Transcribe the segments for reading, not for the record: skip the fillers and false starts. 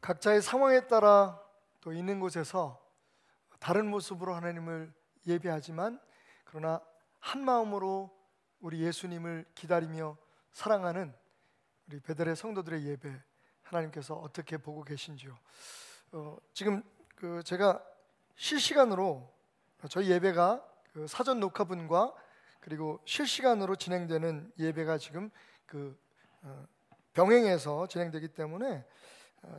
각자의 상황에 따라 또 있는 곳에서 다른 모습으로 하나님을 예배하지만 그러나 한 마음으로 우리 예수님을 기다리며 사랑하는 우리 베델의 성도들의 예배 하나님께서 어떻게 보고 계신지요? 지금 제가 실시간으로 저희 예배가 사전 녹화분과 그리고 실시간으로 진행되는 예배가 지금 병행해서 진행되기 때문에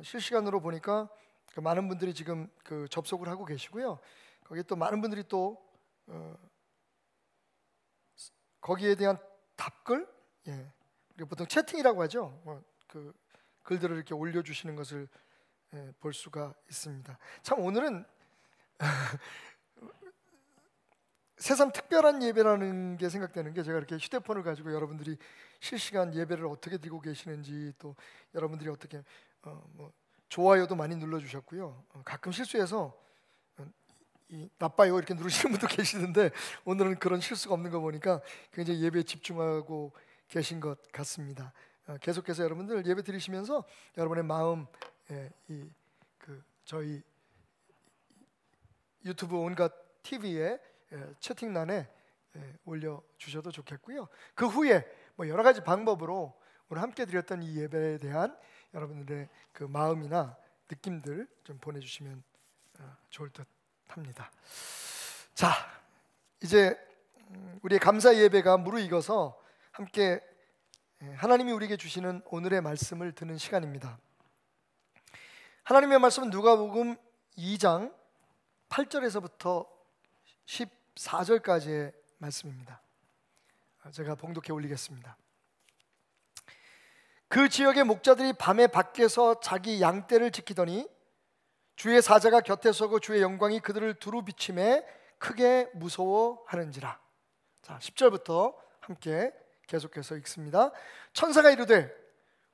실시간으로 보니까 많은 분들이 지금 접속을 하고 계시고요. 거기에 또 많은 분들이 또 거기에 대한 답글, 우리가 보통 채팅이라고 하죠. 글들을 이렇게 올려주시는 것을 볼 수가 있습니다. 참 오늘은 새삼 특별한 예배라는 게 생각되는 게, 제가 이렇게 휴대폰을 가지고 여러분들이 실시간 예배를 어떻게 드리고 계시는지, 또 여러분들이 어떻게 좋아요도 많이 눌러주셨고요. 가끔 실수해서 나빠요 이렇게 누르시는 분도 계시는데 오늘은 그런 실수가 없는 거 보니까 굉장히 예배에 집중하고 계신 것 같습니다. 계속해서 여러분들 예배 드리시면서 여러분의 마음 저희 유튜브 온갖 TV에 채팅란에 올려주셔도 좋겠고요. 그 후에 여러 가지 방법으로 오늘 함께 드렸던 이 예배에 대한 여러분들의 그 마음이나 느낌들 좀 보내주시면 좋을 듯 합니다. 자, 이제 우리의 감사 예배가 무르익어서 함께 하나님이 우리에게 주시는 오늘의 말씀을 듣는 시간입니다. 하나님의 말씀은 누가복음 2장 8절에서부터 14절까지의 말씀입니다. 제가 봉독해 올리겠습니다. 그 지역의 목자들이 밤에 밖에서 자기 양떼를 지키더니 주의 사자가 곁에 서고 주의 영광이 그들을 두루 비침에 크게 무서워하는지라. 자, 10절부터 함께 계속해서 읽습니다. 천사가 이르되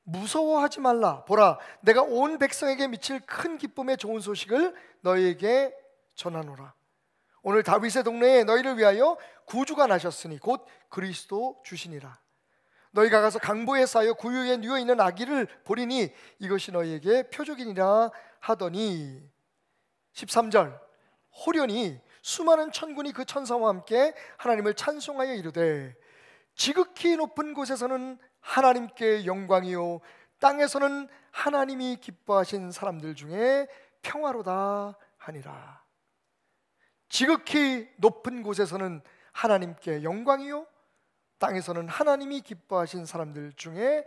무서워하지 말라. 보라, 내가 온 백성에게 미칠 큰 기쁨의 좋은 소식을 너희에게 전하노라. 오늘 다윗의 동네에 너희를 위하여 구주가 나셨으니 곧 그리스도 주시니라. 너희가 가서 강보에 쌓여 구유에 누워 있는 아기를 보리니 이것이 너희에게 표적이니라 하더니 13절 호련히 수많은 천군이 그 천사와 함께 하나님을 찬송하여 이르되 지극히 높은 곳에서는 하나님께 영광이요 땅에서는 하나님이 기뻐하신 사람들 중에 평화로다 하니라. 지극히 높은 곳에서는 하나님께 영광이요 땅에서는 하나님이 기뻐하신 사람들 중에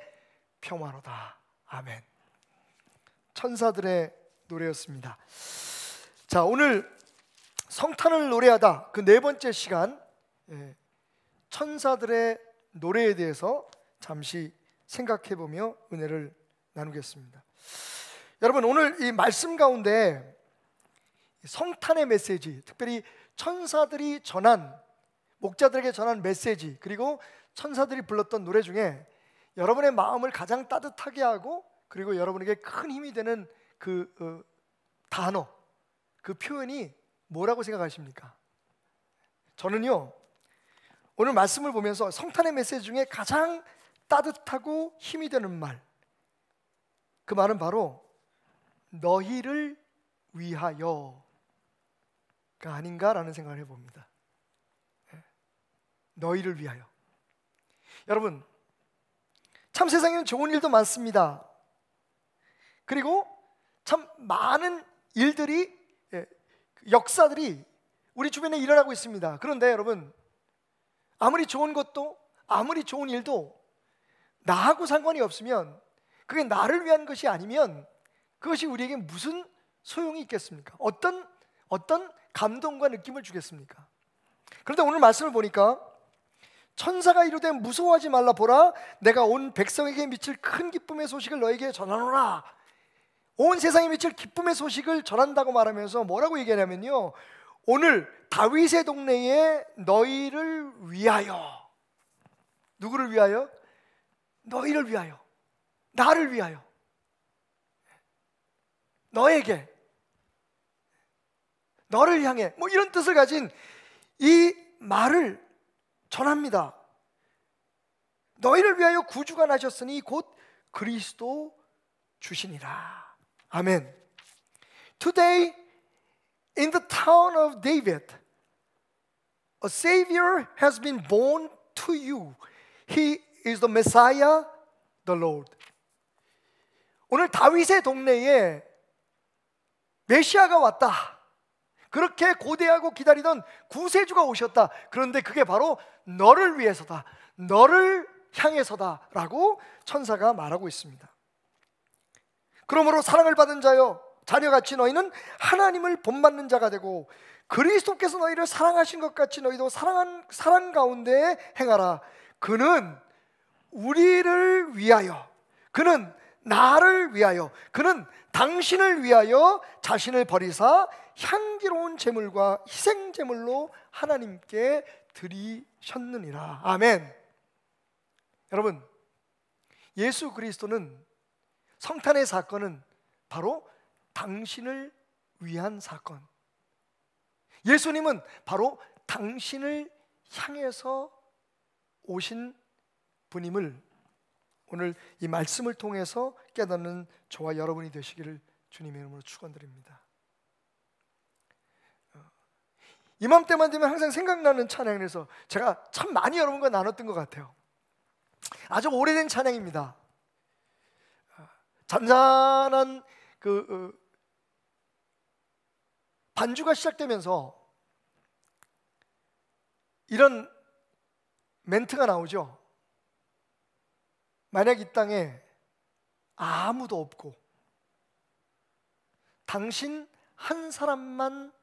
평화로다. 아멘. 천사들의 노래였습니다. 자, 오늘 성탄을 노래하다 그 네 번째 시간, 천사들의 노래에 대해서 잠시 생각해보며 은혜를 나누겠습니다. 여러분, 오늘 이 말씀 가운데 성탄의 메시지, 특별히 천사들이 전한, 목자들에게 전한 메시지, 그리고 천사들이 불렀던 노래 중에 여러분의 마음을 가장 따뜻하게 하고 그리고 여러분에게 큰 힘이 되는 그 단어, 그 표현이 뭐라고 생각하십니까? 저는요, 오늘 말씀을 보면서 성탄의 메시지 중에 가장 따뜻하고 힘이 되는 말, 그 말은 바로 너희를 위하여가 아닌가라는 생각을 해봅니다. 너희를 위하여. 여러분, 참 세상에는 좋은 일도 많습니다. 그리고 참 많은 일들이, 역사들이 우리 주변에 일어나고 있습니다. 그런데 여러분, 아무리 좋은 것도, 아무리 좋은 일도 나하고 상관이 없으면, 그게 나를 위한 것이 아니면 그것이 우리에게 무슨 소용이 있겠습니까? 어떤 감동과 느낌을 주겠습니까? 그런데 오늘 말씀을 보니까 천사가 이르되 무서워하지 말라. 보라, 내가 온 백성에게 미칠 큰 기쁨의 소식을 너에게 전하노라. 온 세상에 미칠 기쁨의 소식을 전한다고 말하면서 뭐라고 얘기하냐면요, 오늘 다윗의 동네에 너희를 위하여. 누구를 위하여? 너희를 위하여, 나를 위하여, 너에게, 너를 향해, 이런 뜻을 가진 이 말을 전합니다. 너희를 위하여 구주가 나셨으니 곧 그리스도 주시니라. 아멘. Today in the town of David, a Savior has been born to you. He is the Messiah, the Lord. 오늘 다윗의 동네에 메시아가 왔다. 그렇게 고대하고 기다리던 구세주가 오셨다. 그런데 그게 바로 너를 위해서다. 너를 향해서다 라고 천사가 말하고 있습니다. 그러므로 사랑을 받은 자여, 자녀같이 너희는 하나님을 본받는 자가 되고 그리스도께서 너희를 사랑하신 것 같이 너희도 사랑 가운데 행하라. 그는 우리를 위하여, 그는 나를 위하여, 그는 당신을 위하여 자신을 버리사 향기로운 제물과 희생 제물로 하나님께 드리셨느니라. 아멘. 여러분, 예수 그리스도는, 성탄의 사건은 바로 당신을 위한 사건. 예수님은 바로 당신을 향해서 오신 분임을 오늘 이 말씀을 통해서 깨닫는 저와 여러분이 되시기를 주님의 이름으로 축원드립니다. 이맘때만 되면 항상 생각나는 찬양에서 제가 참 많이 여러분과 나눴던 것 같아요. 아주 오래된 찬양입니다. 잔잔한 반주가 시작되면서 이런 멘트가 나오죠. 만약 이 땅에 아무도 없고 당신 한 사람만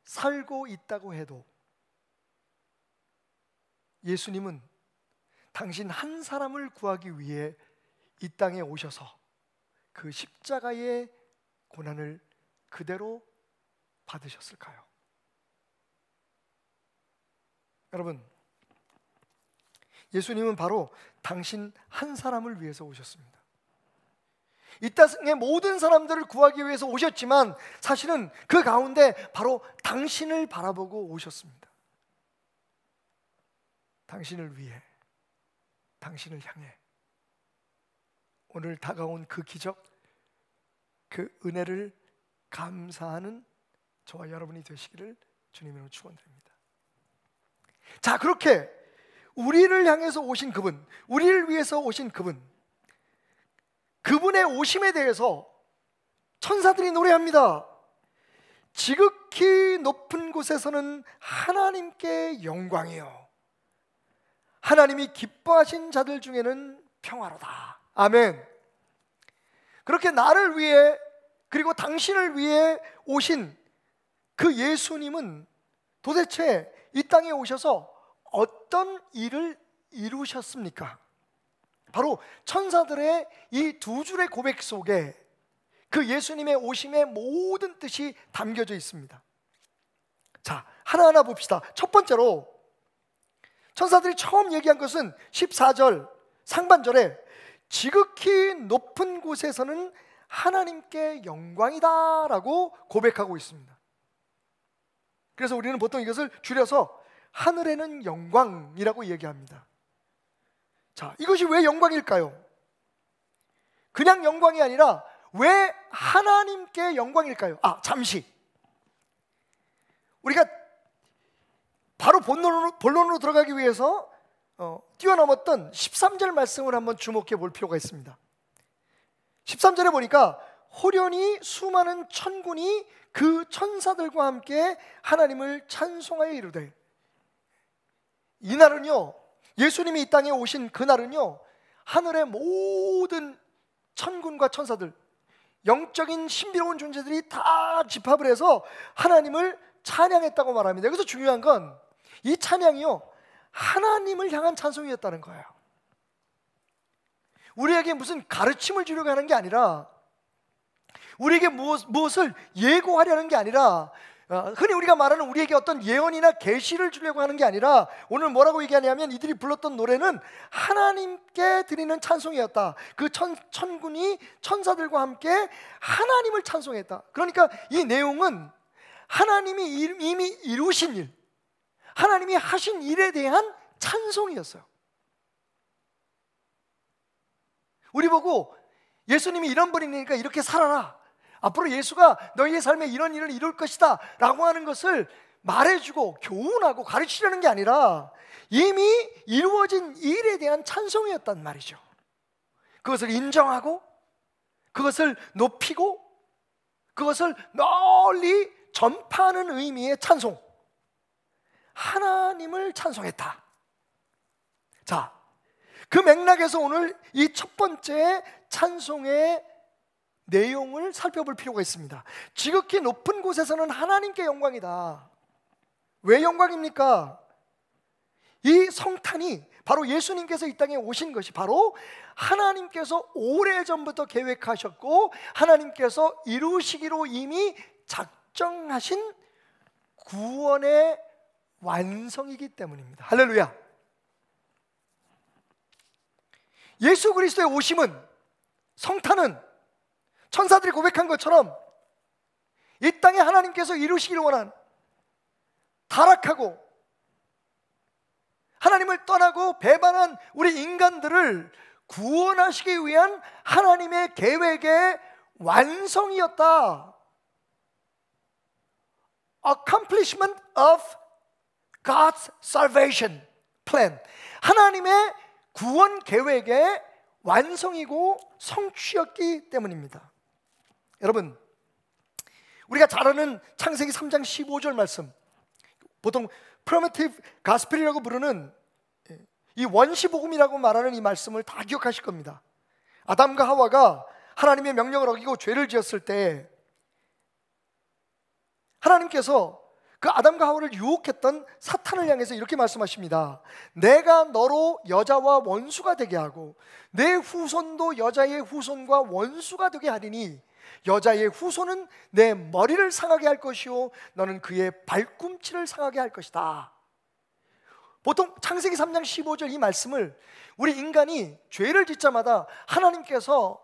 살고 있다고 해도 예수님은 당신 한 사람을 구하기 위해 이 땅에 오셔서 그 십자가의 고난을 그대로 받으셨을까요? 여러분, 예수님은 바로 당신 한 사람을 위해서 오셨습니다. 이 땅의 모든 사람들을 구하기 위해서 오셨지만 사실은 그 가운데 바로 당신을 바라보고 오셨습니다. 당신을 위해, 당신을 향해 오늘 다가온 그 기적, 그 은혜를 감사하는 저와 여러분이 되시기를 주님으로 축원드립니다. 자, 그렇게 우리를 향해서 오신 그분, 우리를 위해서 오신 그분, 그분의 오심에 대해서 천사들이 노래합니다. 지극히 높은 곳에서는 하나님께 영광이요, 하나님이 기뻐하신 자들 중에는 평화로다. 아멘. 그렇게 나를 위해, 그리고 당신을 위해 오신 그 예수님은 도대체 이 땅에 오셔서 어떤 일을 이루셨습니까? 바로 천사들의 이 두 줄의 고백 속에 그 예수님의 오심의 모든 뜻이 담겨져 있습니다. 자, 하나하나 봅시다. 첫 번째로 천사들이 처음 얘기한 것은 14절 상반절에 지극히 높은 곳에서는 하나님께 영광이다 라고 고백하고 있습니다. 그래서 우리는 보통 이것을 줄여서 하늘에는 영광이라고 얘기합니다. 자, 이것이 왜 영광일까요? 그냥 영광이 아니라 왜 하나님께 영광일까요? 잠시 우리가 바로 본론으로 들어가기 위해서 뛰어넘었던 13절 말씀을 한번 주목해 볼 필요가 있습니다. 13절에 보니까 호련히 수많은 천군이 그 천사들과 함께 하나님을 찬송하여 이르되, 이날은요, 예수님이 이 땅에 오신 그날은요, 하늘의 모든 천군과 천사들, 영적인 신비로운 존재들이 다 집합을 해서 하나님을 찬양했다고 말합니다. 여기서 중요한 건 이 찬양이요, 하나님을 향한 찬송이었다는 거예요. 우리에게 무슨 가르침을 주려고 하는 게 아니라, 우리에게 무엇을 예고하려는 게 아니라, 흔히 우리가 말하는 우리에게 어떤 예언이나 계시를 주려고 하는 게 아니라, 오늘 뭐라고 얘기하냐면 이들이 불렀던 노래는 하나님께 드리는 찬송이었다. 그 천군이 천사들과 함께 하나님을 찬송했다. 그러니까 이 내용은 하나님이 이미 이루신 일, 하나님이 하신 일에 대한 찬송이었어요. 우리 보고 예수님이 이런 분이니까 이렇게 살아라, 앞으로 예수가 너희의 삶에 이런 일을 이룰 것이다 라고 하는 것을 말해주고 교훈하고 가르치려는 게 아니라 이미 이루어진 일에 대한 찬송이었단 말이죠. 그것을 인정하고 그것을 높이고 그것을 널리 전파하는 의미의 찬송, 하나님을 찬송했다. 자, 그 맥락에서 오늘 이 첫 번째 찬송의 내용을 살펴볼 필요가 있습니다. 지극히 높은 곳에서는 하나님께 영광이다. 왜 영광입니까? 이 성탄이 바로 예수님께서 이 땅에 오신 것이 바로 하나님께서 오래전부터 계획하셨고 하나님께서 이루시기로 이미 작정하신 구원의 완성이기 때문입니다. 할렐루야. 예수 그리스도의 오심은, 성탄은 천사들이 고백한 것처럼 이 땅에 하나님께서 이루시기를 원한 타락하고 하나님을 떠나고 배반한 우리 인간들을 구원하시기 위한 하나님의 계획의 완성이었다. Accomplishment of God's salvation plan. 하나님의 구원 계획의 완성이고 성취였기 때문입니다. 여러분, 우리가 잘 아는 창세기 3장 15절 말씀, 보통 프로미티브 가스펠이라고 부르는 이 원시복음이라고 말하는 이 말씀을 다 기억하실 겁니다. 아담과 하와가 하나님의 명령을 어기고 죄를 지었을 때 하나님께서 그 아담과 하와를 유혹했던 사탄을 향해서 이렇게 말씀하십니다. 내가 너로 여자와 원수가 되게 하고 내 후손도 여자의 후손과 원수가 되게 하리니 여자의 후손은 내 머리를 상하게 할 것이요 너는 그의 발꿈치를 상하게 할 것이다. 보통 창세기 3장 15절 이 말씀을 우리 인간이 죄를 짓자마다 하나님께서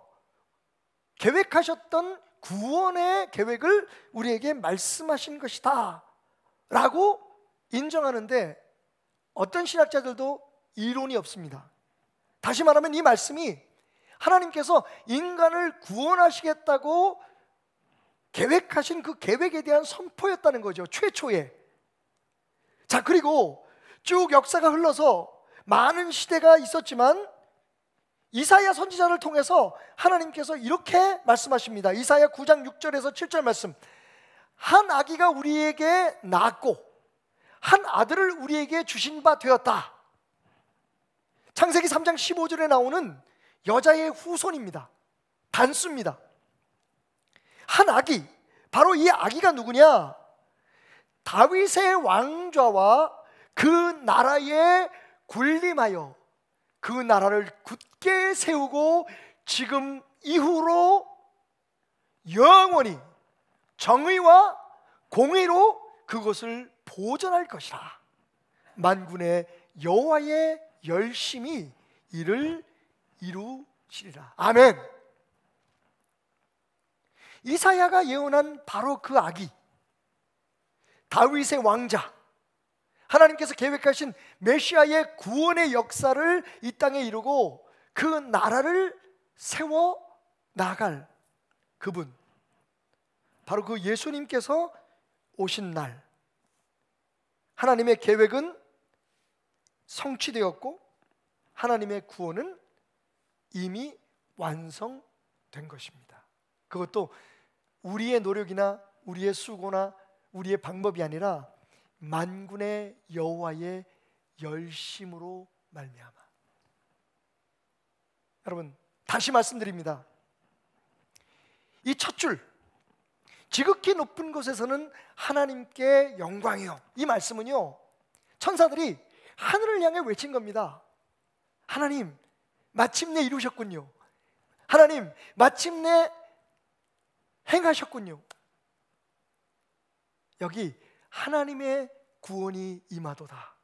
계획하셨던 구원의 계획을 우리에게 말씀하신 것이다 라고 인정하는데 어떤 신학자들도 이론이 없습니다. 다시 말하면 이 말씀이 하나님께서 인간을 구원하시겠다고 계획하신 그 계획에 대한 선포였다는 거죠. 최초에. 자, 그리고 쭉 역사가 흘러서 많은 시대가 있었지만 이사야 선지자를 통해서 하나님께서 이렇게 말씀하십니다. 이사야 9장 6절에서 7절 말씀. 한 아기가 우리에게 낳았고 한 아들을 우리에게 주신 바 되었다. 창세기 3장 15절에 나오는 여자의 후손입니다. 단수입니다. 한 아기, 바로 이 아기가 누구냐? 다윗의 왕좌와 그 나라에 군림하여 그 나라를 굳게 세우고 지금 이후로 영원히 정의와 공의로 그것을 보존할 것이라. 만군의 여호와의 열심히 이를 이루시리라. 아멘. 이사야가 예언한 바로 그 아기, 다윗의 왕자, 하나님께서 계획하신 메시아의 구원의 역사를 이 땅에 이루고 그 나라를 세워 나갈 그분, 바로 그 예수님께서 오신 날 하나님의 계획은 성취되었고 하나님의 구원은 이미 완성된 것입니다. 그것도 우리의 노력이나 우리의 수고나 우리의 방법이 아니라 만군의 여호와의 열심으로 말미암아. 여러분, 다시 말씀드립니다. 이 첫 줄, 지극히 높은 곳에서는 하나님께 영광이요, 이 말씀은요 천사들이 하늘을 향해 외친 겁니다. 하나님 마침내 이루셨군요. 하나님 마침내 행하셨군요. 여기 하나님의 구원이 임하도다.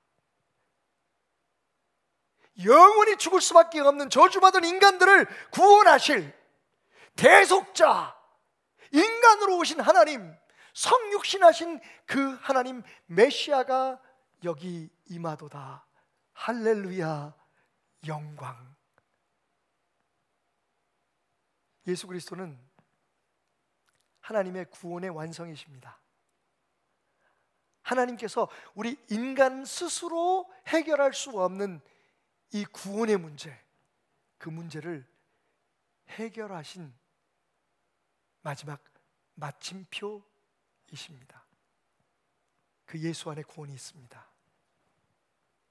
영원히 죽을 수밖에 없는 저주받은 인간들을 구원하실 대속자, 인간으로 오신 하나님, 성육신하신 그 하나님 메시아가 여기 임하도다. 할렐루야, 영광. 예수 그리스도는 하나님의 구원의 완성이십니다. 하나님께서 우리 인간 스스로 해결할 수 없는 이 구원의 문제, 그 문제를 해결하신 마지막 마침표이십니다. 그 예수 안에 구원이 있습니다.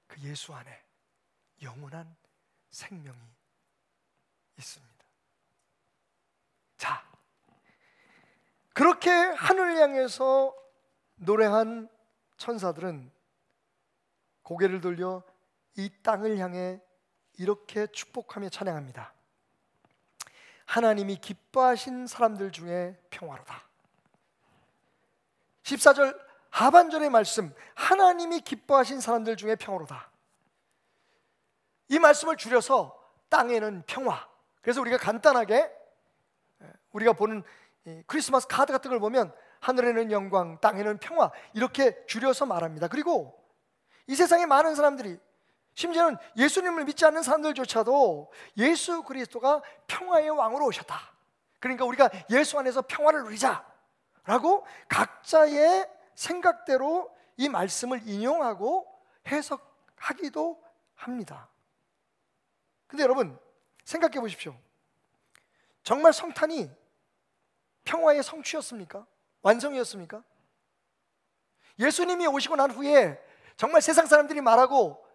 그 예수 안에 영원한 생명이 있습니다. 자, 그렇게 하늘을 향해서 노래한 천사들은 고개를 돌려 이 땅을 향해 이렇게 축복하며 찬양합니다. 하나님이 기뻐하신 사람들 중에 평화로다. 14절 하반절의 말씀, 하나님이 기뻐하신 사람들 중에 평화로다. 이 말씀을 줄여서 땅에는 평화. 그래서 우리가 간단하게 우리가 보는 크리스마스 카드 같은 걸 보면 하늘에는 영광, 땅에는 평화 이렇게 줄여서 말합니다. 그리고 이 세상에 많은 사람들이, 심지어는 예수님을 믿지 않는 사람들조차도 예수 그리스도가 평화의 왕으로 오셨다, 그러니까 우리가 예수 안에서 평화를 누리자라고 각자의 생각대로 이 말씀을 인용하고 해석하기도 합니다. 근데 여러분 생각해 보십시오. 정말 성탄이 평화의 성취였습니까? 완성이었습니까? 예수님이 오시고 난 후에 정말 세상 사람들이 말하고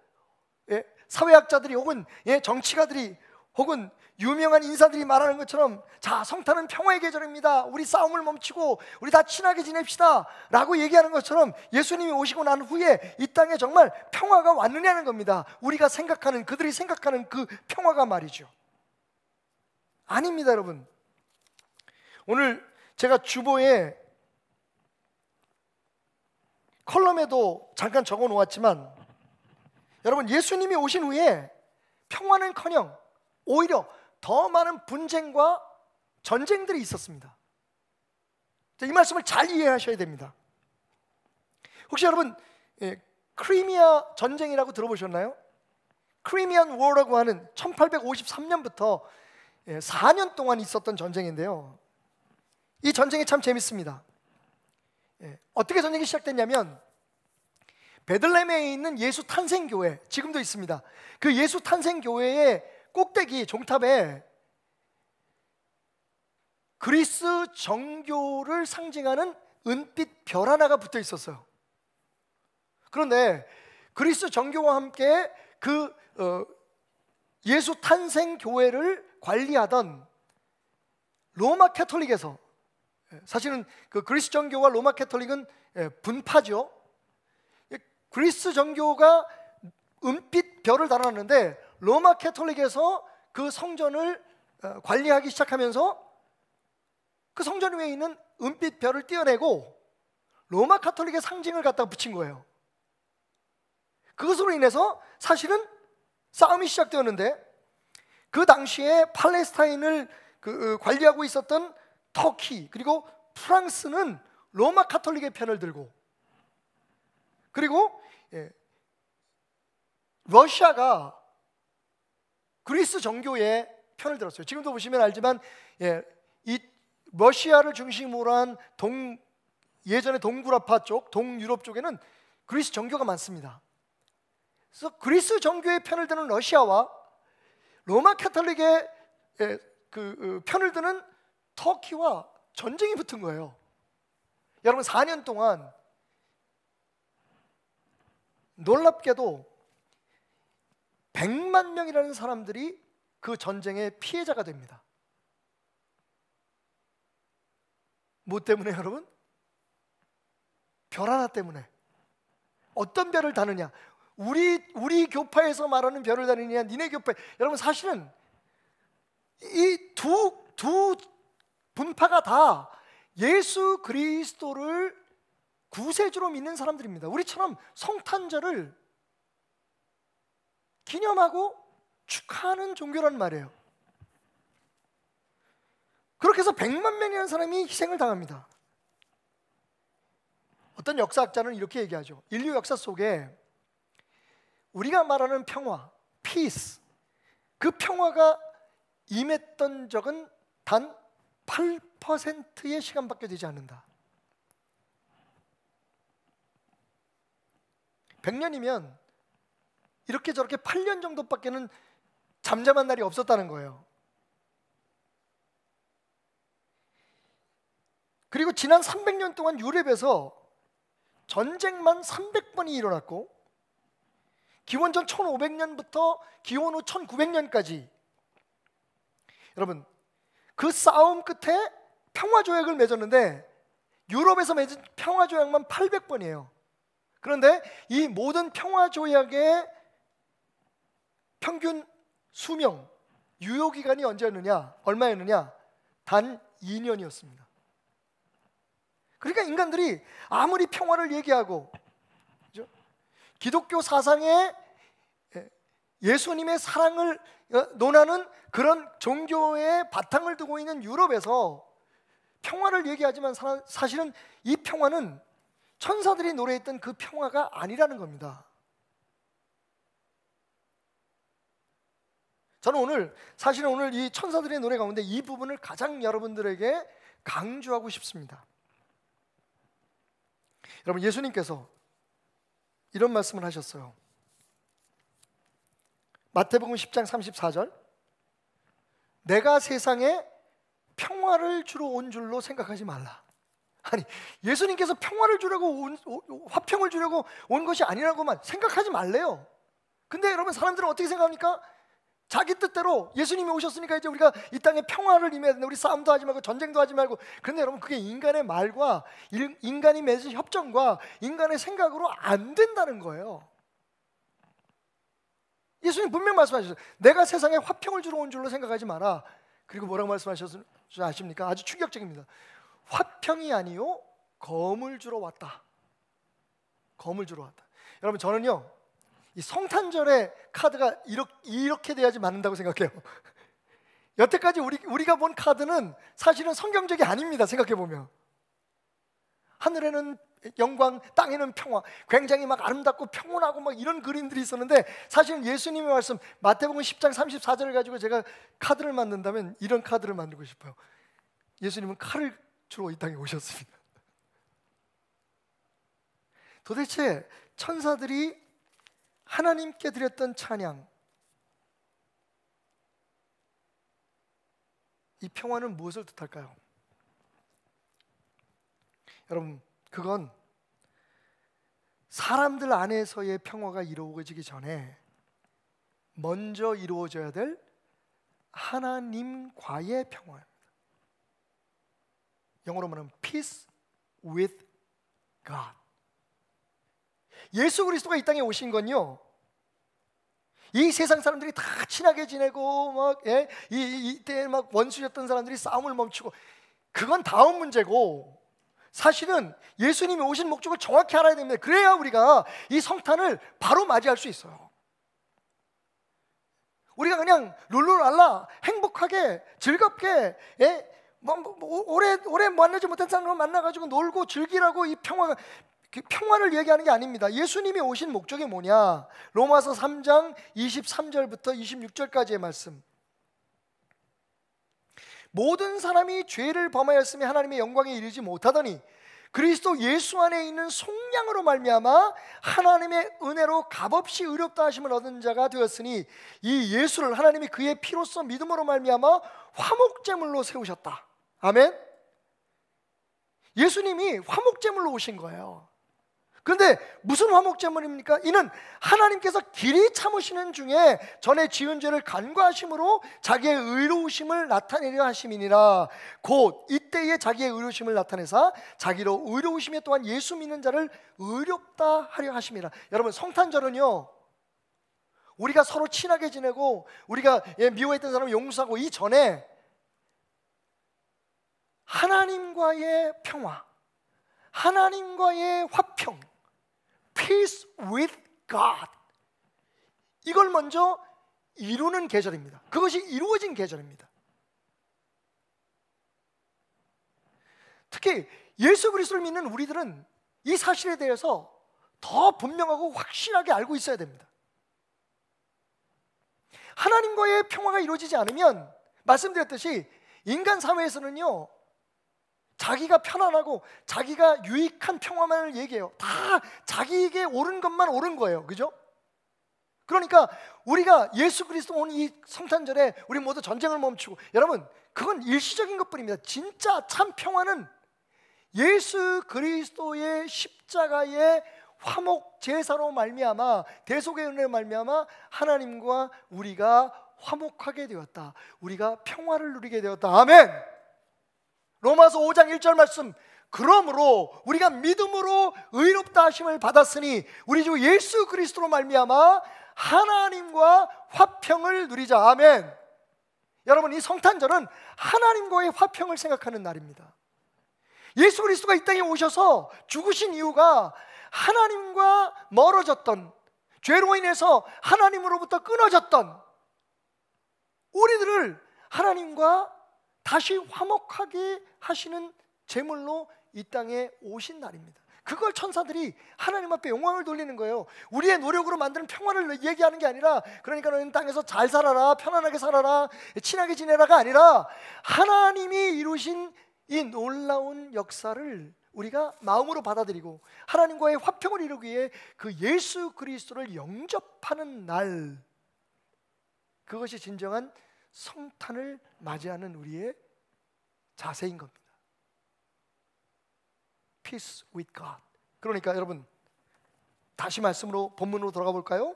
사회학자들이 혹은 정치가들이 혹은 유명한 인사들이 말하는 것처럼, 자, 성탄은 평화의 계절입니다, 우리 싸움을 멈추고 우리 다 친하게 지냅시다 라고 얘기하는 것처럼 예수님이 오시고 난 후에 이 땅에 정말 평화가 왔느냐는 겁니다. 우리가 생각하는, 그들이 생각하는 그 평화가 말이죠. 아닙니다. 여러분, 오늘 제가 주보에 컬럼에도 잠깐 적어 놓았지만, 여러분, 예수님이 오신 후에 평화는커녕 오히려 더 많은 분쟁과 전쟁들이 있었습니다. 이 말씀을 잘 이해하셔야 됩니다. 혹시 여러분 크리미아 전쟁이라고 들어보셨나요? 크리미안 워라고 하는 1853년부터 4년 동안 있었던 전쟁인데요, 이 전쟁이 참 재밌습니다. 어떻게 전쟁이 시작됐냐면, 베들레헴에 있는 예수 탄생교회, 지금도 있습니다. 그 예수 탄생교회의 꼭대기 종탑에 그리스 정교를 상징하는 은빛 별 하나가 붙어 있었어요. 그런데 그리스 정교와 함께 그 예수 탄생교회를 관리하던 로마 캐톨릭에서, 사실은 그 그리스 정교와 로마 캐톨릭은 분파죠. 그리스 정교가 은빛 별을 달아놨는데 로마 캐톨릭에서 그 성전을 관리하기 시작하면서 그 성전 위에 있는 은빛 별을 떼어내고 로마 카톨릭의 상징을 갖다가 붙인 거예요. 그것으로 인해서 사실은 싸움이 시작되었는데, 그 당시에 팔레스타인을 관리하고 있었던 터키 그리고 프랑스는 로마 카톨릭의 편을 들고, 그리고 러시아가 그리스 정교의 편을 들었어요. 지금도 보시면 알지만 이 러시아를 중심으로 한 예전에 동구라파 쪽, 동유럽 쪽에는 그리스 정교가 많습니다. 그래서 그리스 정교의 편을 드는 러시아와 로마 캐톨릭의 편을 드는 터키와 전쟁이 붙은 거예요. 여러분, 4년 동안 놀랍게도 100만 명이라는 사람들이 그 전쟁의 피해자가 됩니다. 뭐 때문에 여러분? 별 하나 때문에. 어떤 별을 다느냐? 우리 교파에서 말하는 별을 다느냐, 니네 교파. 여러분, 사실은 이 두 분파가 다 예수 그리스도를 구세주로 믿는 사람들입니다. 우리처럼 성탄절을 기념하고 축하하는 종교란 말이에요. 그렇게 해서 100만 명이라는 사람이 희생을 당합니다. 어떤 역사학자는 이렇게 얘기하죠. 인류 역사 속에 우리가 말하는 평화, peace, 그 평화가 임했던 적은 단 100%의 시간밖에 되지 않는다. 100년이면 이렇게 저렇게 8년 정도밖에는 잠잠한 날이 없었다는 거예요. 그리고 지난 300년 동안 유럽에서 전쟁만 300번이 일어났고, 기원전 1500년부터 기원 후 1900년까지 여러분 그 싸움 끝에 평화조약을 맺었는데 유럽에서 맺은 평화조약만 800번이에요. 그런데 이 모든 평화조약의 평균 수명, 유효기간이 언제였느냐? 얼마였느냐? 단 2년이었습니다. 그러니까 인간들이 아무리 평화를 얘기하고, 그렇죠? 기독교 사상에 예수님의 사랑을 논하는 그런 종교의 바탕을 두고 있는 유럽에서 평화를 얘기하지만 사실은 이 평화는 천사들이 노래했던 그 평화가 아니라는 겁니다. 저는 사실은 오늘 이 천사들의 노래 가운데 이 부분을 가장 여러분들에게 강조하고 싶습니다. 여러분, 예수님께서 이런 말씀을 하셨어요. 마태복음 10장 34절, 내가 세상에 평화를 주러 온 줄로 생각하지 말라. 아니, 예수님께서 평화를 주려고 화평을 주려고 온 것이 아니라고만 생각하지 말래요. 근데 여러분, 사람들은 어떻게 생각합니까? 자기 뜻대로 예수님이 오셨으니까 이제 우리가 이 땅에 평화를 임해야 된다, 우리 싸움도 하지 말고 전쟁도 하지 말고. 그런데 여러분, 그게 인간의 말과 인간이 맺은 협정과 인간의 생각으로 안 된다는 거예요. 예수님 분명 말씀하셨어요. 내가 세상에 화평을 주러 온 줄로 생각하지 마라. 그리고 뭐라고 말씀하셨는지 아십니까? 아주 충격적입니다. 화평이 아니요 검을 주러 왔다. 검을 주러 왔다. 여러분, 저는요 이 성탄절의 카드가 이렇게 돼야지 맞는다고 생각해요. 여태까지 우리가 본 카드는 사실은 성경적이 아닙니다. 생각해보면 하늘에는 영광, 땅에는 평화, 굉장히 막 아름답고 평온하고 막 이런 그림들이 있었는데, 사실은 예수님의 말씀 마태복음 10장 34절을 가지고 제가 카드를 만든다면 이런 카드를 만들고 싶어요. 예수님은 칼을 주러 이 땅에 오셨습니다. 도대체 천사들이 하나님께 드렸던 찬양, 이 평화는 무엇을 뜻할까요? 여러분, 그건 사람들 안에서의 평화가 이루어지기 전에 먼저 이루어져야 될 하나님과의 평화입니다. 영어로 말하면 peace with God. 예수 그리스도가 이 땅에 오신 건요, 이 세상 사람들이 다 친하게 지내고 막 이때 막 원수였던 사람들이 싸움을 멈추고, 그건 다음 문제고, 사실은 예수님이 오신 목적을 정확히 알아야 됩니다. 그래야 우리가 이 성탄을 바로 맞이할 수 있어요. 우리가 그냥 룰루랄라 행복하게 즐겁게 오래 만나지 못한 사람을 만나가지고 놀고 즐기라고 이 평화를 얘기하는 게 아닙니다. 예수님이 오신 목적이 뭐냐? 로마서 3장 23절부터 26절까지의 말씀. 모든 사람이 죄를 범하였으며 하나님의 영광에 이르지 못하더니 그리스도 예수 안에 있는 속량으로 말미암아 하나님의 은혜로 값없이 의롭다 하심을 얻은 자가 되었으니 이 예수를 하나님이 그의 피로써 믿음으로 말미암아 화목제물로 세우셨다. 아멘. 예수님이 화목제물로 오신 거예요. 그런데 무슨 화목제물입니까? 이는 하나님께서 길이 참으시는 중에 전에 지은 죄를 간과하심으로 자기의 의로우심을 나타내려 하심이니라. 곧 이때에 자기의 의로우심을 나타내사 자기로 의로우심에 또한 예수 믿는 자를 의롭다 하려 하심이라. 여러분, 성탄절은요, 우리가 서로 친하게 지내고 우리가 미워했던 사람을 용서하고 이 전에 하나님과의 평화, 하나님과의 화평, peace with God, 이걸 먼저 이루는 계절입니다. 그것이 이루어진 계절입니다. 특히 예수 그리스도를 믿는 우리들은 이 사실에 대해서 더 분명하고 확실하게 알고 있어야 됩니다. 하나님과의 평화가 이루어지지 않으면 말씀드렸듯이 인간 사회에서는요, 자기가 편안하고 자기가 유익한 평화만을 얘기해요. 다 자기에게 옳은 것만 옳은 거예요. 그죠? 그러니까 우리가 예수 그리스도 온 이 성탄절에 우리 모두 전쟁을 멈추고, 여러분 그건 일시적인 것뿐입니다. 진짜 참 평화는 예수 그리스도의 십자가의 화목 제사로 말미암아, 대속의 은혜로 말미암아 하나님과 우리가 화목하게 되었다. 우리가 평화를 누리게 되었다. 아멘. 로마서 5장 1절 말씀, 그러므로 우리가 믿음으로 의롭다 하심을 받았으니 우리 주 예수 그리스도로 말미암아 하나님과 화평을 누리자. 아멘. 여러분, 이 성탄절은 하나님과의 화평을 생각하는 날입니다. 예수 그리스도가 이 땅에 오셔서 죽으신 이유가 하나님과 멀어졌던, 죄로 인해서 하나님으로부터 끊어졌던 우리들을 하나님과 다시 화목하게 하시는 제물로 이 땅에 오신 날입니다. 그걸 천사들이 하나님 앞에 영광을 돌리는 거예요. 우리의 노력으로 만드는 평화를 얘기하는 게 아니라, 그러니까 너는 땅에서 잘 살아라, 편안하게 살아라, 친하게 지내라가 아니라 하나님이 이루신 이 놀라운 역사를 우리가 마음으로 받아들이고 하나님과의 화평을 이루기 위해 그 예수 그리스도를 영접하는 날, 그것이 진정한 성탄을 맞이하는 우리의 자세인 겁니다. Peace with God. 그러니까 여러분, 다시 말씀으로 본문으로 돌아가 볼까요?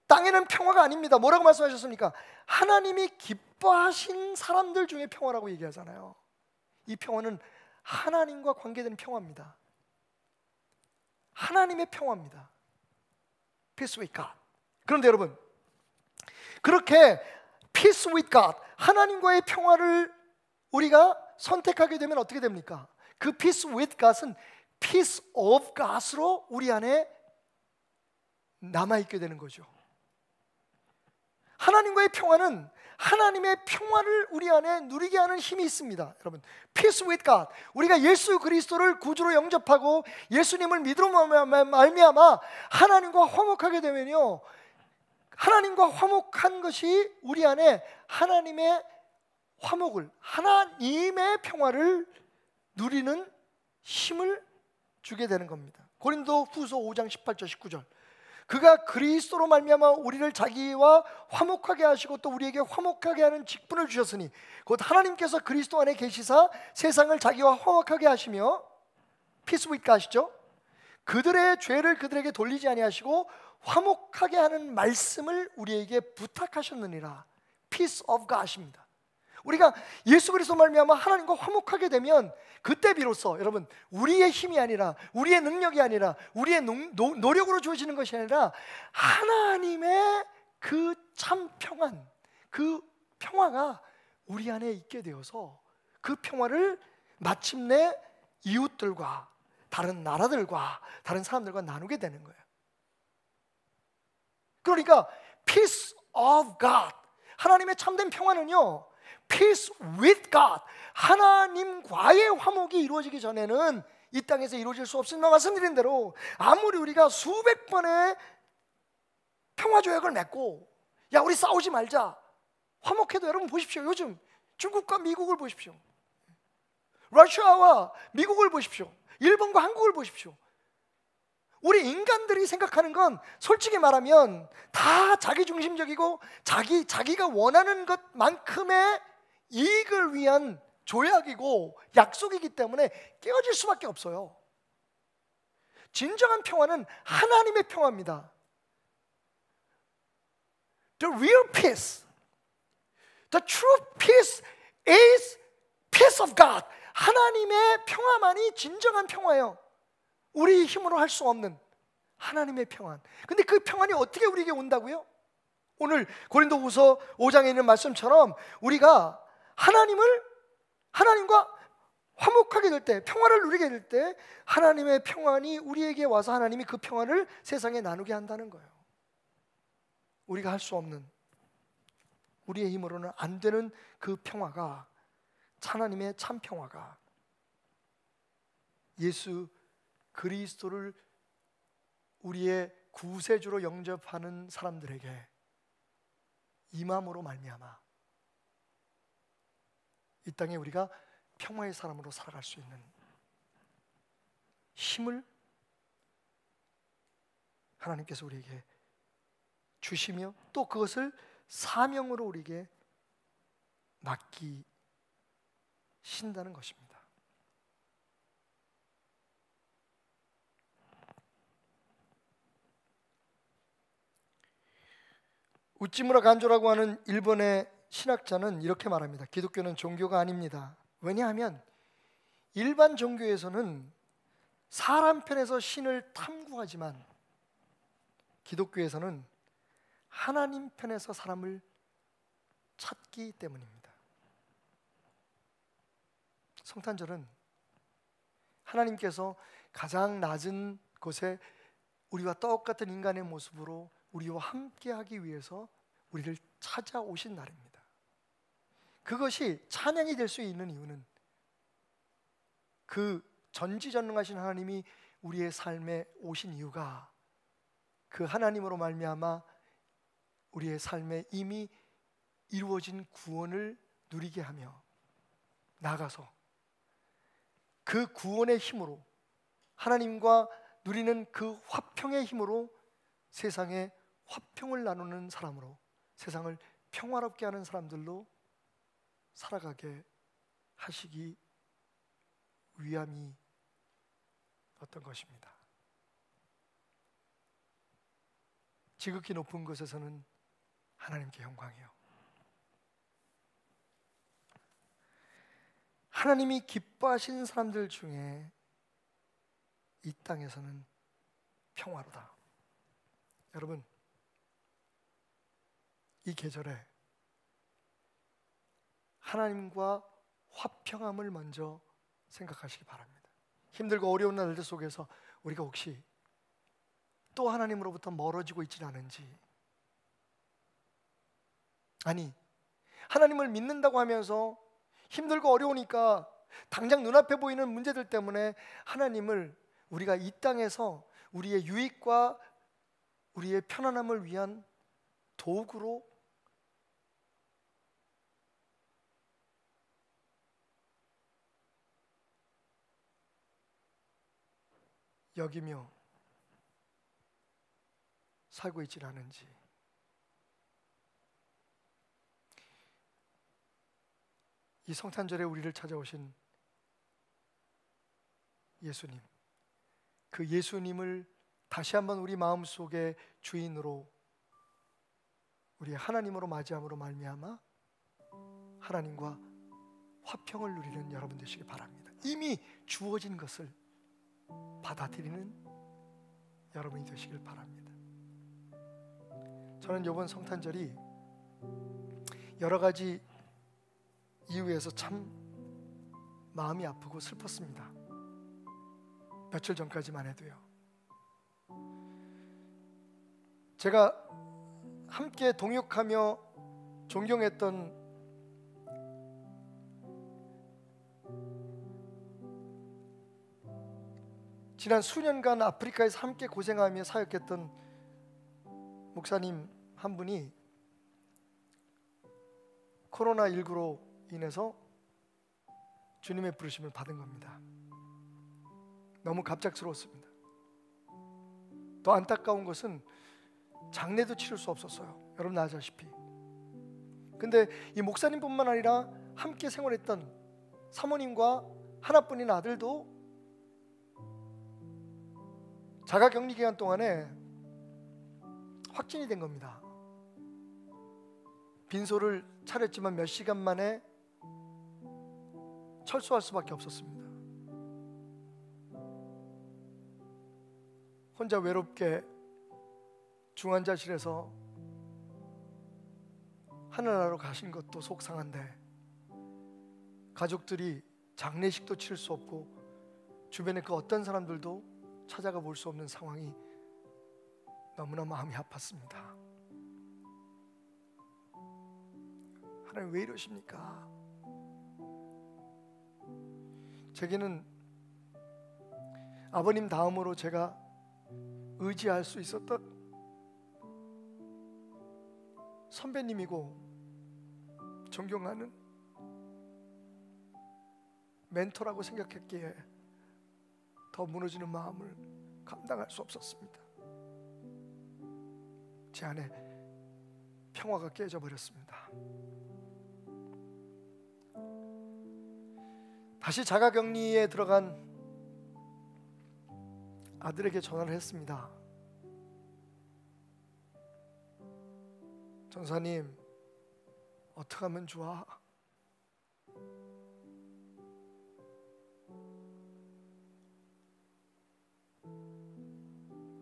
땅에는 평화가 아닙니다. 뭐라고 말씀하셨습니까? 하나님이 기뻐하신 사람들 중에 평화라고 얘기하잖아요. 이 평화는 하나님과 관계되는 평화입니다. 하나님의 평화입니다. Peace with God. 그런데 여러분, 그렇게 Peace with God, 하나님과의 평화를 우리가 선택하게 되면 어떻게 됩니까? 그 Peace with God은 Peace of God으로 우리 안에 남아있게 되는 거죠. 하나님과의 평화는 하나님의 평화를 우리 안에 누리게 하는 힘이 있습니다. 여러분, Peace with God, 우리가 예수 그리스도를 구주로 영접하고 예수님을 믿음으로 말미암아 하나님과 화목하게 되면요, 하나님과 화목한 것이 우리 안에 하나님의 화목을, 하나님의 평화를 누리는 힘을 주게 되는 겁니다. 고린도 후서 5장 18절 19절, 그가 그리스도로 말미암아 우리를 자기와 화목하게 하시고 또 우리에게 화목하게 하는 직분을 주셨으니 곧 하나님께서 그리스도 안에 계시사 세상을 자기와 화목하게 하시며, Peace with God이죠. 그들의 죄를 그들에게 돌리지 아니하시고 화목하게 하는 말씀을 우리에게 부탁하셨느니라. Peace of God입니다. 우리가 예수 그리스도 말미암아 하나님과 화목하게 되면 그때 비로소, 여러분, 우리의 힘이 아니라, 우리의 능력이 아니라, 우리의 노력으로 주어지는 것이 아니라 하나님의 그 참 평안, 그 평화가 우리 안에 있게 되어서 그 평화를 마침내 이웃들과 다른 나라들과 다른 사람들과 나누게 되는 거예요. 그러니까 Peace of God, 하나님의 참된 평화는요, Peace with God, 하나님과의 화목이 이루어지기 전에는 이 땅에서 이루어질 수 없습니다. 말씀드린 대로 아무리 우리가 수백 번의 평화조약을 맺고, 야 우리 싸우지 말자, 화목해도, 여러분 보십시오. 요즘 중국과 미국을 보십시오. 러시아와 미국을 보십시오. 일본과 한국을 보십시오. 우리 인간들이 생각하는 건 솔직히 말하면 다 자기중심적이고 자기가 원하는 것만큼의 이익을 위한 조약이고 약속이기 때문에 깨어질 수밖에 없어요. 진정한 평화는 하나님의 평화입니다. The real peace, the true peace is peace of God. 하나님의 평화만이 진정한 평화예요. 우리 힘으로 할 수 없는 하나님의 평안. 근데 그 평안이 어떻게 우리에게 온다고요? 오늘 고린도후서 5장에 있는 말씀처럼 우리가 하나님과 화목하게 될 때, 평화를 누리게 될 때 하나님의 평안이 우리에게 와서 하나님이 그 평안을 세상에 나누게 한다는 거예요. 우리가 할 수 없는, 우리의 힘으로는 안 되는 그 평화가, 하나님의 참 평화가 예수 그리스도를 우리의 구세주로 영접하는 사람들에게 임함으로 말미암아 이 땅에 우리가 평화의 사람으로 살아갈 수 있는 힘을 하나님께서 우리에게 주시며 또 그것을 사명으로 우리에게 맡기신다는 것입니다. 우찌무라 간조라고 하는 일본의 신학자는 이렇게 말합니다. 기독교는 종교가 아닙니다. 왜냐하면 일반 종교에서는 사람 편에서 신을 탐구하지만 기독교에서는 하나님 편에서 사람을 찾기 때문입니다. 성탄절은 하나님께서 가장 낮은 곳에 우리와 똑같은 인간의 모습으로 우리와 함께하기 위해서 우리를 찾아오신 날입니다. 그것이 찬양이 될 수 있는 이유는 그 전지전능하신 하나님이 우리의 삶에 오신 이유가 그 하나님으로 말미암아 우리의 삶에 이미 이루어진 구원을 누리게 하며 나아가서 그 구원의 힘으로 하나님과 누리는 그 화평의 힘으로 세상에 화평을 나누는 사람으로 세상을 평화롭게 하는 사람들로 살아가게 하시기 위함이 어떤 것입니다. 지극히 높은 곳에서는 하나님께 영광이요, 하나님이 기뻐하신 사람들 중에 이 땅에서는 평화로다. 여러분, 이 계절에 하나님과 화평함을 먼저 생각하시기 바랍니다. 힘들고 어려운 날들 속에서 우리가 혹시 또 하나님으로부터 멀어지고 있지는 않은지, 아니 하나님을 믿는다고 하면서 힘들고 어려우니까 당장 눈앞에 보이는 문제들 때문에 하나님을 우리가 이 땅에서 우리의 유익과 우리의 편안함을 위한 도구로 여기며 살고 있지 않은지, 이 성탄절에 우리를 찾아오신 예수님, 그 예수님을 다시 한번 우리 마음속에 주인으로 우리 하나님으로 맞이함으로 말미암아 하나님과 화평을 누리는 여러분 되시길 바랍니다. 이미 주어진 것을 받아들이는 여러분이 되시길 바랍니다. 저는 이번 성탄절이 여러 가지 이유에서 참 마음이 아프고 슬펐습니다. 며칠 전까지만 해도요. 제가 함께 동역하며 존경했던 지난 수년간 아프리카에서 함께 고생하며 사역했던 목사님 한 분이 코로나19로 인해서 주님의 부르심을 받은 겁니다. 너무 갑작스러웠습니다. 더 안타까운 것은 장례도 치를 수 없었어요. 여러분 아시다시피. 근데 이 목사님뿐만 아니라 함께 생활했던 사모님과 하나뿐인 아들도 자가격리 기간 동안에 확진이 된 겁니다. 빈소를 차렸지만 몇 시간 만에 철수할 수밖에 없었습니다. 혼자 외롭게 중환자실에서 하늘나라로 가신 것도 속상한데 가족들이 장례식도 치를 수 없고 주변에 그 어떤 사람들도 찾아가 볼 수 없는 상황이 너무나 마음이 아팠습니다. 하나님 왜 이러십니까? 제게는 아버님 다음으로 제가 의지할 수 있었던 선배님이고 존경하는 멘토라고 생각했기에 더 무너지는 마음을 감당할 수 없었습니다. 제 안에 평화가 깨져버렸습니다. 다시 자가격리에 들어간 아들에게 전화를 했습니다. 전사님, 어떻게 하면 좋아?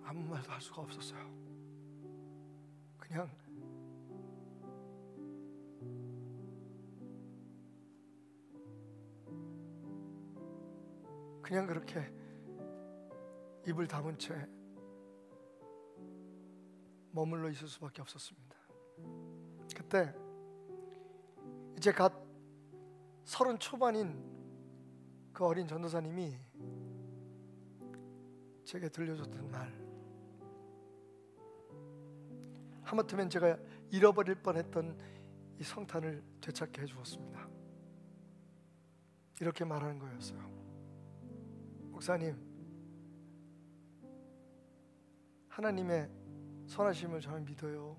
아무 말도 할 수가 없었어요. 그냥 그렇게 입을 다문 채 머물러 있을 수밖에 없었습니다. 그때 이제 갓 30 초반인 그 어린 전도사님이 제게 들려줬던 말, 하마터면 제가 잃어버릴 뻔했던 이 성탄을 되찾게 해주었습니다. 이렇게 말하는 거였어요. 목사님, 하나님의 선하심을 저는 믿어요.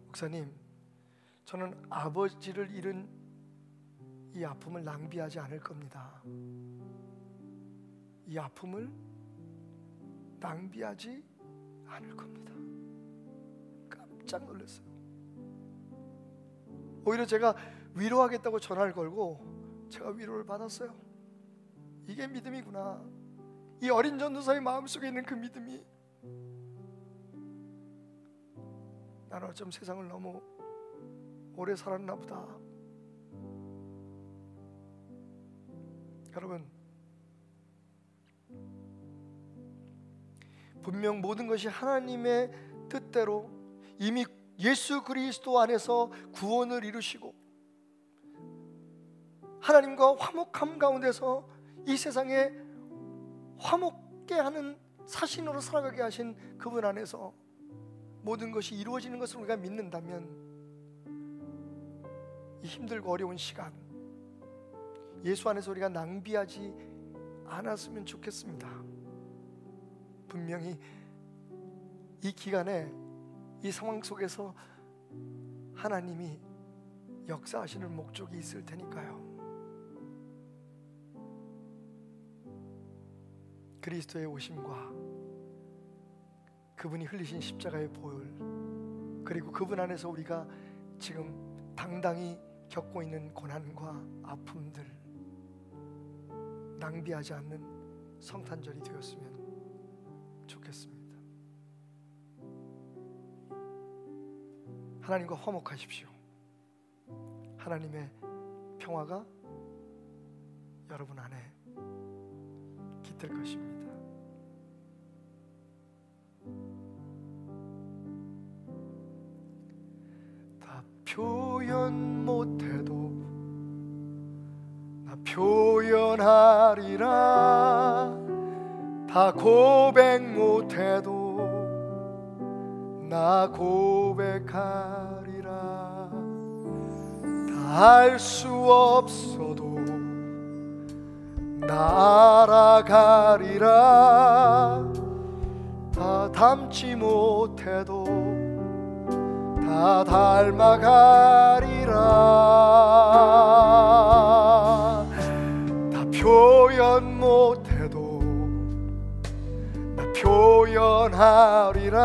목사님, 저는 아버지를 잃은 이 아픔을 낭비하지 않을 겁니다. 이 아픔을 낭비하지 않을 겁니다. 깜짝 놀랐어요. 오히려 제가 위로하겠다고 전화를 걸고 제가 위로를 받았어요. 이게 믿음이구나. 이 어린 전도사의 마음속에 있는 그 믿음이, 나는 어쩜 세상을 너무 오래 살았나 보다. 여러분, 분명 모든 것이 하나님의 뜻대로 이미 예수 그리스도 안에서 구원을 이루시고 하나님과 화목함 가운데서 이 세상에 화목게 하는 사신으로 살아가게 하신 그분 안에서 모든 것이 이루어지는 것을 우리가 믿는다면 이 힘들고 어려운 시간 예수 안에서 우리가 낭비하지 않았으면 좋겠습니다. 분명히 이 기간에 이 상황 속에서 하나님이 역사하시는 목적이 있을 테니까요. 그리스도의 오심과 그분이 흘리신 십자가의 보혈, 그리고 그분 안에서 우리가 지금 당당히 겪고 있는 고난과 아픔들 낭비하지 않는 성탄절이 되었으면 좋겠습니다. 하나님과 화목하십시오. 하나님의 평화가 여러분 안에 깃들 것입니다. 다 표현 못해도 나 표현하리라. 다 고백 못해도 나 고백하리라. 다 알 수 없어도 나 알아가리라. 다 닮지 못해도 다 닮아가리라. 다 표현 못해도 나 표현하리라.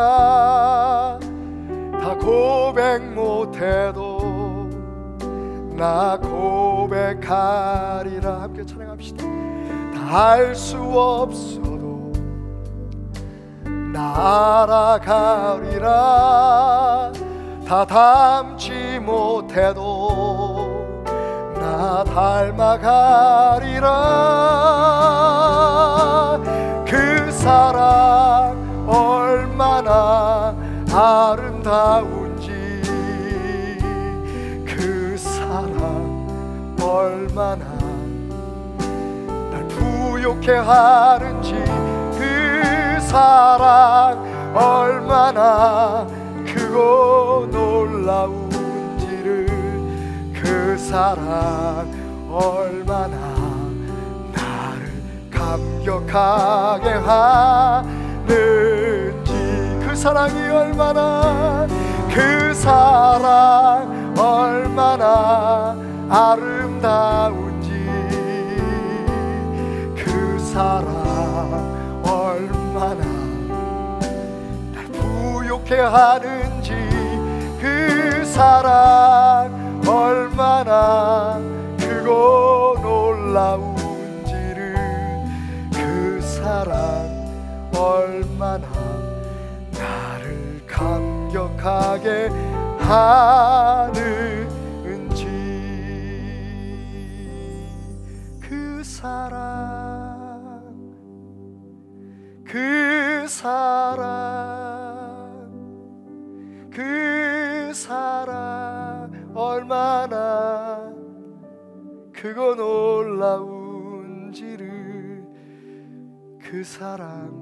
다 고백 못해도 나 고백하리라. 함께 찬양합시다. 다 알 수 없어도 나 알아가리라. 다 닮지 못해도 나 닮아가리라. 그 사랑 얼마나 아름다운지, 그 사랑 얼마나 날 부욕해 하는지, 그 사랑 얼마나 크고 놀라운지를, 그 사랑 얼마나 나를 감격하게 하는지, 그 사랑이 얼마나, 그 사랑 얼마나 아름다운지, 그 사랑 얼마나 날 부욕해 하는지, 그 사랑 얼마나 크고 놀라운지를, 그 사랑 얼마나 나를 감격하게 하는지, 그 사랑, 그 사랑, 그 사랑 얼마나 크고 놀라운지를, 그 사랑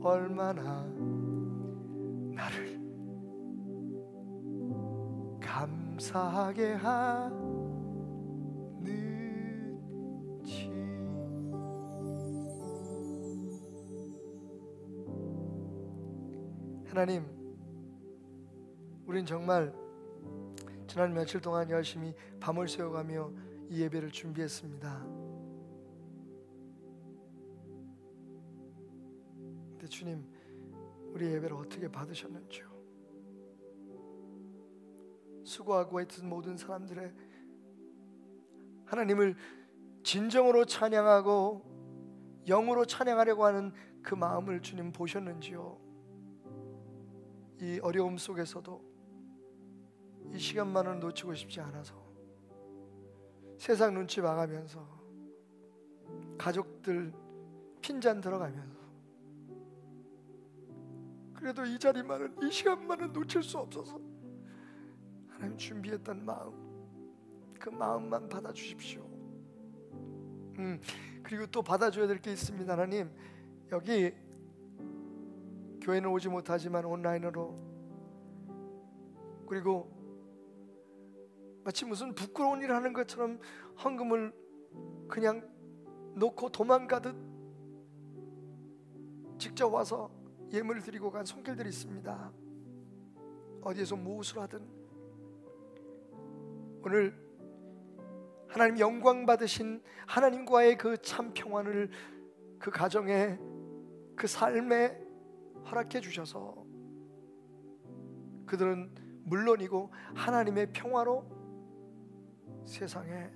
얼마나 나를 감사하게 하는지. 하나님, 우린 정말 지난 며칠 동안 열심히 밤을 새워가며 이 예배를 준비했습니다. 근데 주님, 우리 예배를 어떻게 받으셨는지요? 수고하고 애쓴 모든 사람들의 하나님을 진정으로 찬양하고 영으로 찬양하려고 하는 그 마음을 주님 보셨는지요? 이 어려움 속에서도 이 시간만은 놓치고 싶지 않아서 세상 눈치 봐가면서, 가족들 핀잔 들어가면서, 그래도 이 자리만은, 이 시간만은 놓칠 수 없어서 하나님 준비했던 마음, 그 마음만 받아주십시오. 그리고 또 받아줘야 될 게 있습니다. 하나님, 여기 교회는 오지 못하지만 온라인으로, 그리고 마치 무슨 부끄러운 일 하는 것처럼 헌금을 그냥 놓고 도망가듯 직접 와서 예물을 드리고 간 손길들이 있습니다. 어디에서 무엇을 하든 오늘 하나님 영광 받으신 하나님과의 그 참 평안을 그 가정에, 그 삶에 허락해 주셔서 그들은 물론이고 하나님의 평화로 세상에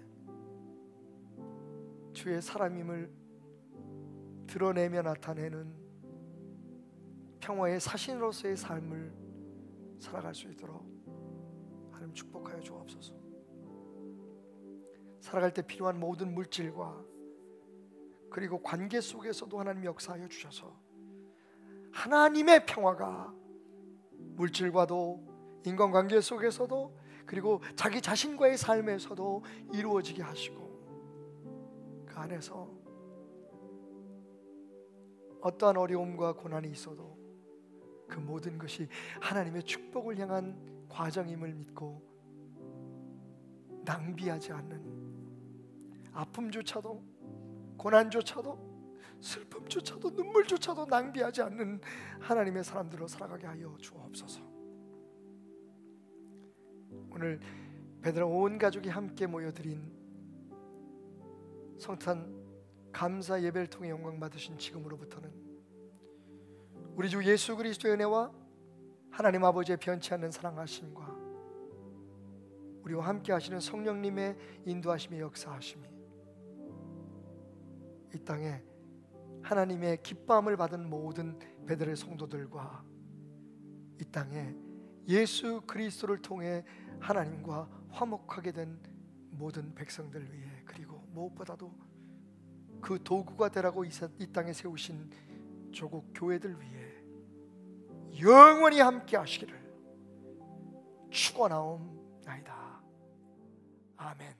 주의 사람임을 드러내며 나타내는 평화의 사신으로서의 삶을 살아갈 수 있도록 하나님 축복하여 주옵소서. 살아갈 때 필요한 모든 물질과 그리고 관계 속에서도 하나님 역사하여 주셔서 하나님의 평화가 물질과도 인간관계 속에서도 그리고 자기 자신과의 삶에서도 이루어지게 하시고, 그 안에서 어떠한 어려움과 고난이 있어도 그 모든 것이 하나님의 축복을 향한 과정임을 믿고 낭비하지 않는, 아픔조차도 고난조차도 슬픔조차도 눈물조차도 낭비하지 않는 하나님의 사람들로 살아가게 하여 주옵소서. 오늘 베드로 온 가족이 함께 모여드린 성탄 감사 예배를 통해 영광 받으신 지금으로부터는 우리 주 예수 그리스도의 은혜와 하나님 아버지의 변치 않는 사랑하심과 우리와 함께 하시는 성령님의 인도하심의 역사하심이 이 땅에 하나님의 기뻐함을 받은 모든 베드로의 성도들과 이 땅에 예수 그리스도를 통해 하나님과 화목하게 된 모든 백성들 위해, 그리고 무엇보다도 그 도구가 되라고 이 땅에 세우신 조국 교회들 위해 영원히 함께 하시기를 축원하옵나이다. 아멘.